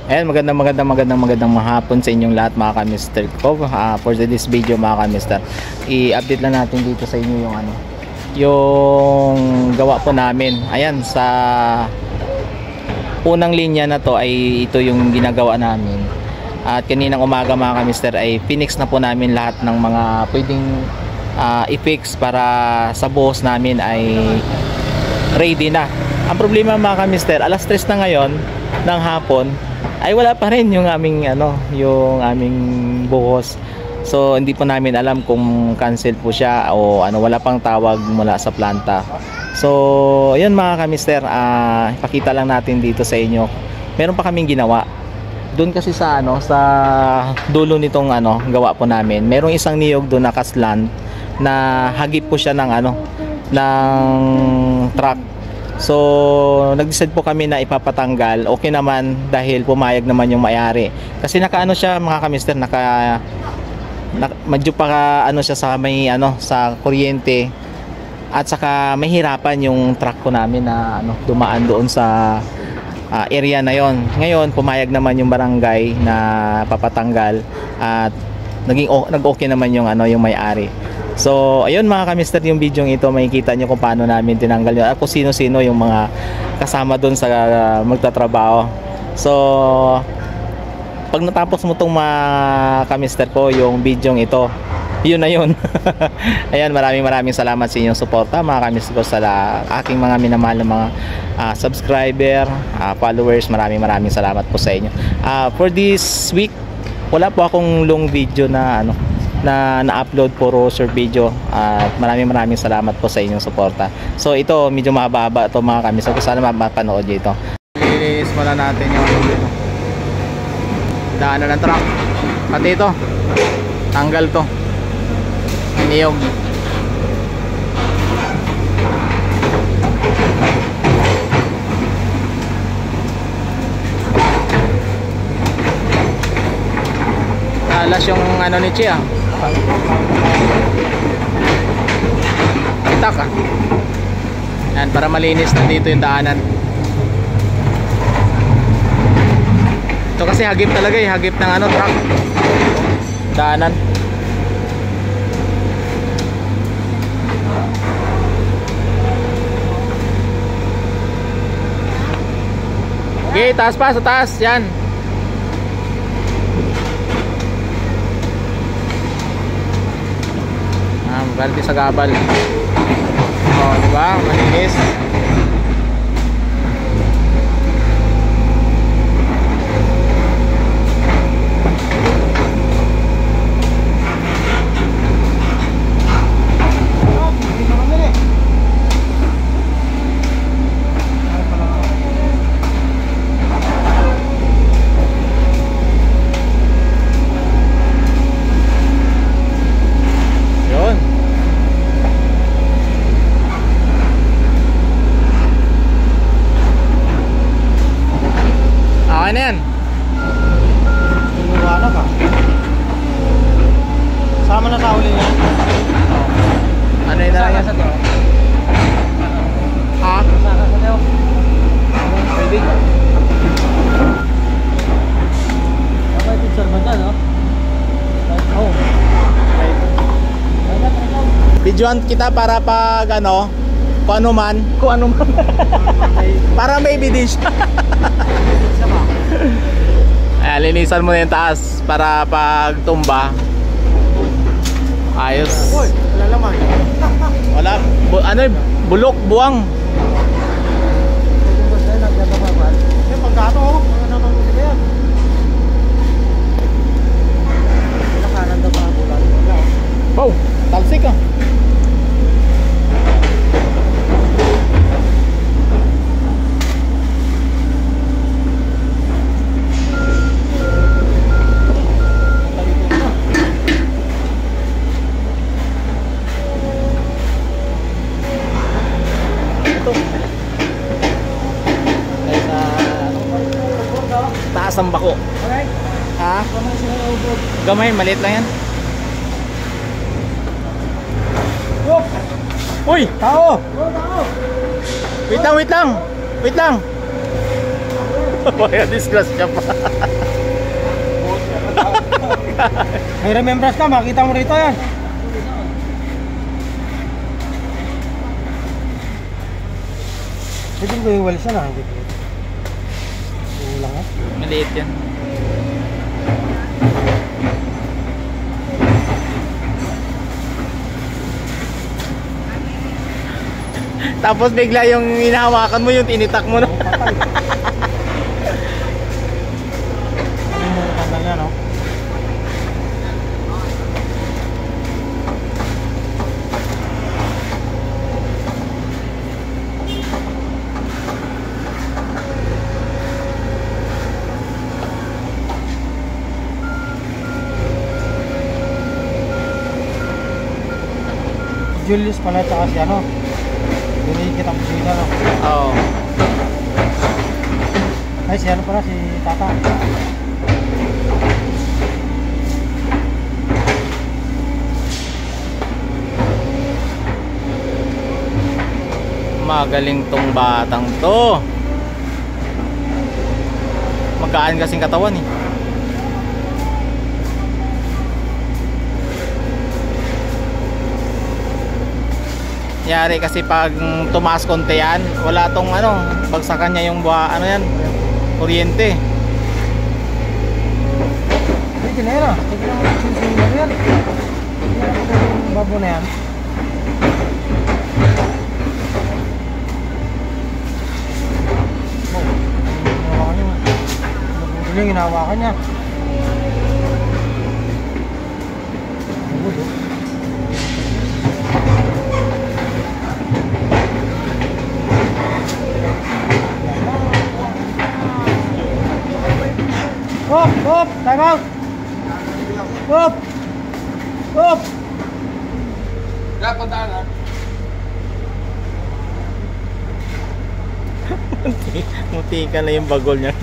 Ayan, magandang mahapon sa inyong lahat mga ka-mister ko. For this video mga ka-mister, i-update lang natin dito sa inyo yung yung gawa po namin. Ayan, sa unang linya na to ay ito yung ginagawa namin. At kaninang umaga mga ka-mister ay finix na po namin lahat ng mga pwedeng i-fix para sa buhos namin ay ready na. Ang problema mga ka-mister, alas 3 na ngayon ng hapon ay wala pa rin yung aming yung aming buhos. So hindi po namin alam kung cancel po siya o wala pang tawag mula sa planta. So ayun mga ka-mister, ipakita lang natin dito sa inyo. Meron pa kaming ginawa. Doon kasi sa sa dulo nitong gawa po namin. Merong isang niyog doon na kaslant na hagip po siya ng ng truck. So nag-decide po kami na ipapatanggal. Okay naman dahil pumayag naman yung may-ari. Kasi naka siya mga ka-mister, medyo pa siya sa may sa kuryente. At saka mahirapan yung truck ko namin na dumaan doon sa area na yon. Ngayon pumayag naman yung barangay na papatanggal at nag-okay naman yung yung may-ari. So ayun mga ka-mister, yung video ito makikita nyo kung paano namin tinanggal yun at kung sino-sino yung mga kasama doon sa magtatrabaho. So pag natapos mo itong mga ka-mister ko yung video ito, yun na yun. Ayan, maraming salamat sa inyong suporta mga ka-mister ko, sa aking mga minamahal na mga subscriber, followers. Maraming salamat po sa inyo. For this week wala po akong long video na na-upload, puro short video. At maraming salamat po sa inyong suporta. So ito medyo mahaba ito mga ka-mister ko, sana mapanood nyo ito. Linis muna natin yung daanan ng truck. Pati ito tanggal to, niyog. Alas yung ni Chia itak yan, para malinis na dito yung daanan. Ito kasi hagip talaga hagip ng truck daanan. Okay, taas pa, sa taas yan. Ganti sa gabal. Diba? Malinis. Ano yan? Ano ka? Sama na sa uli yan? Ano yun na lang yan? Ha? Saka sa teo. Pwede? Kapag picture ba dyan, no? Oo. Videoan kita para pag kung ano man para may ebidensya. Ayan, linisan mo na yung taas para pag tumba ayos. Wala naman. Wala. Bulok, buwang. Wow, talsik ah. Taas ang bako. Ha? Gamay, maliit lang yan. Uy! Tao! Wait lang! May disgrasya pa. May remembrance ka, makita mo rito yan. Pwede ko yung walis yan, hindi ko. Ulang ha? Maliit yan. Tapos bigla yung hinahawakan mo, yung tinitak mo, no? Tanggal na, no? Julius pala tsaka si ano. Dinikit ang kusina, no? Oo. Ay, si ano pala, si Tata. Magaling tong batang to. Magkaan kasing katawan eh. Yari kasi pag tumaas konti yan, wala tong ano, bagsakan niya yung buha, ano yan, kuryente. Ay, kinera. Ito yung sinsinar yan. Yung babo na yan. Ito yung hinawakan niya. Hop! Time out! Hop! Hop! Dapat daan. Muti ka na yung bagol niya.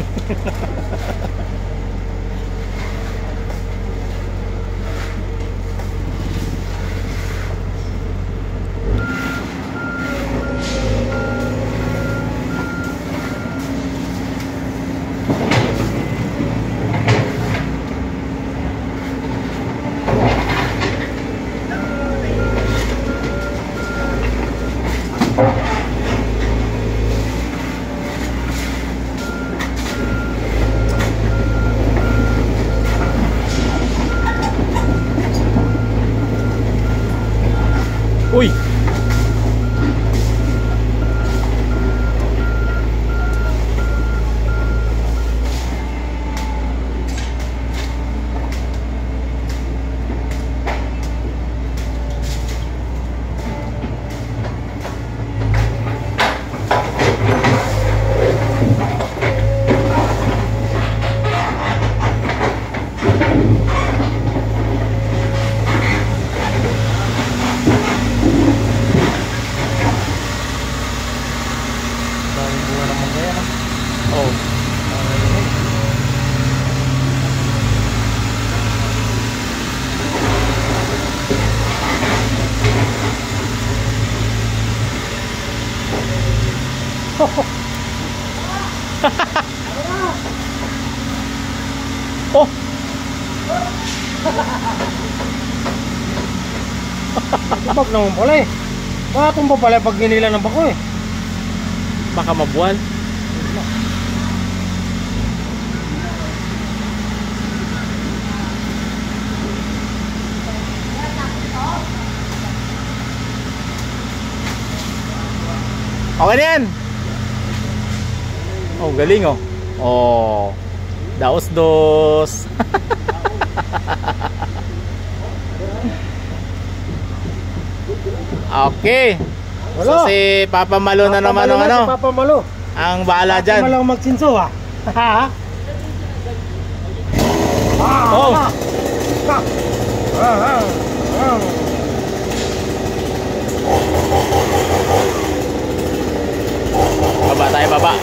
Uy! Oh! Tubag naman pala eh. Baka tumba pala pag ginila ng bako eh. Baka mabuwal. Okay na yan. Oh, galing oh. Oh. Daos dos. Okay. Wala. So si Papa Malo na naman ang ano. Si Papa Malo. Ang bahala dyan. Papa Malo ang magsinso ha. Ha? Oh. Baba tayo, baba.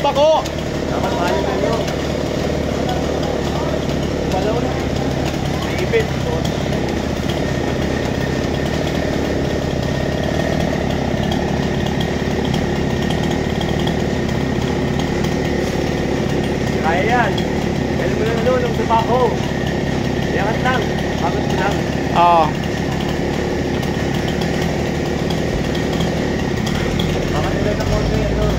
pako. Dapat mahalin na nyo. Balaw na. May ipit. Kaya yan. Dahil mo lang doon, ang sabako. Iangat lang. Bakit mo lang. Oo. Bakit mo lang ng konti yan doon.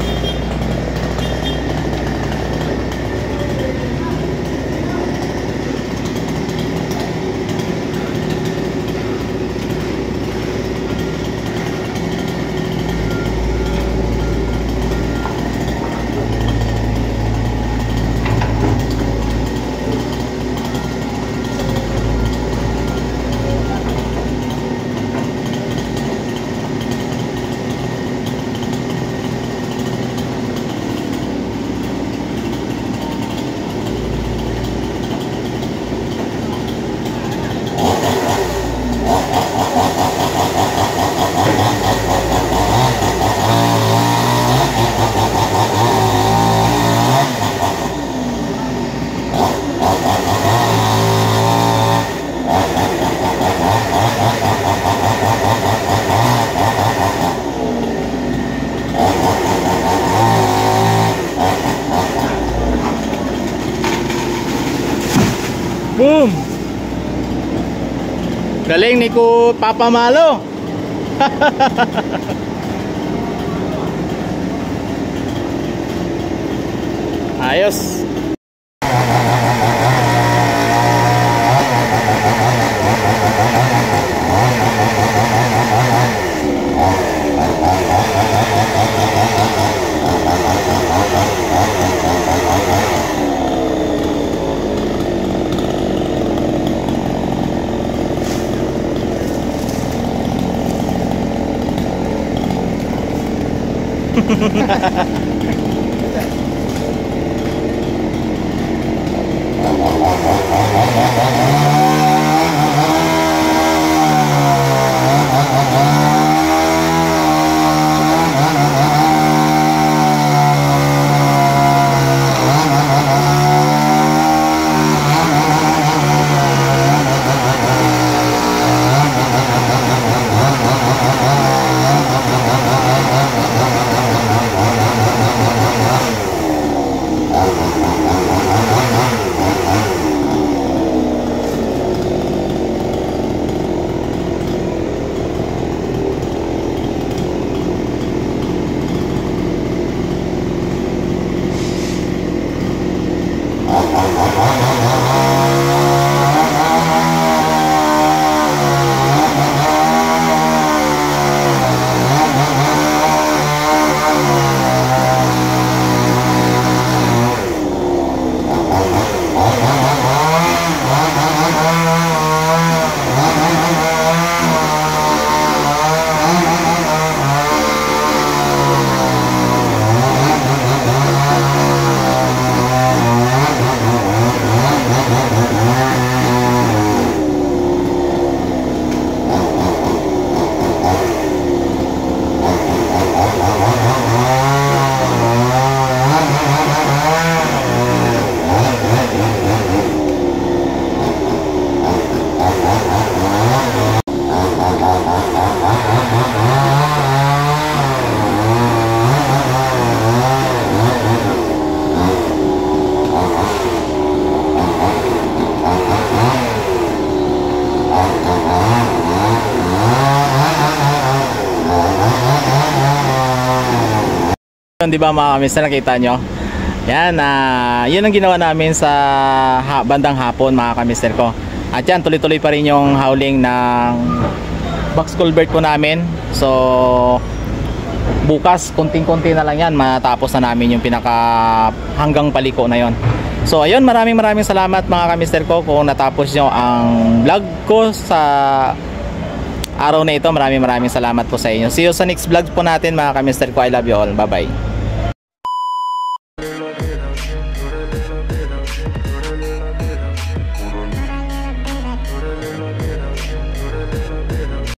Boom! Galing ni ko Papa Malo. Ayos. Di ba mga kamister, nakita nyo? Yan, yun ang ginawa namin sa bandang hapon mga kamister ko. At yan, tuloy-tuloy pa rin yung howling ng box culvert po namin. So bukas, konting-konti na lang yan, matapos na namin yung pinaka hanggang paliko na yon. So ayun, maraming salamat mga kamister ko kung natapos nyo ang vlog ko sa araw na ito. Maraming salamat po sa inyo. See you sa next vlog po natin mga kamister ko. I love you all. Bye bye.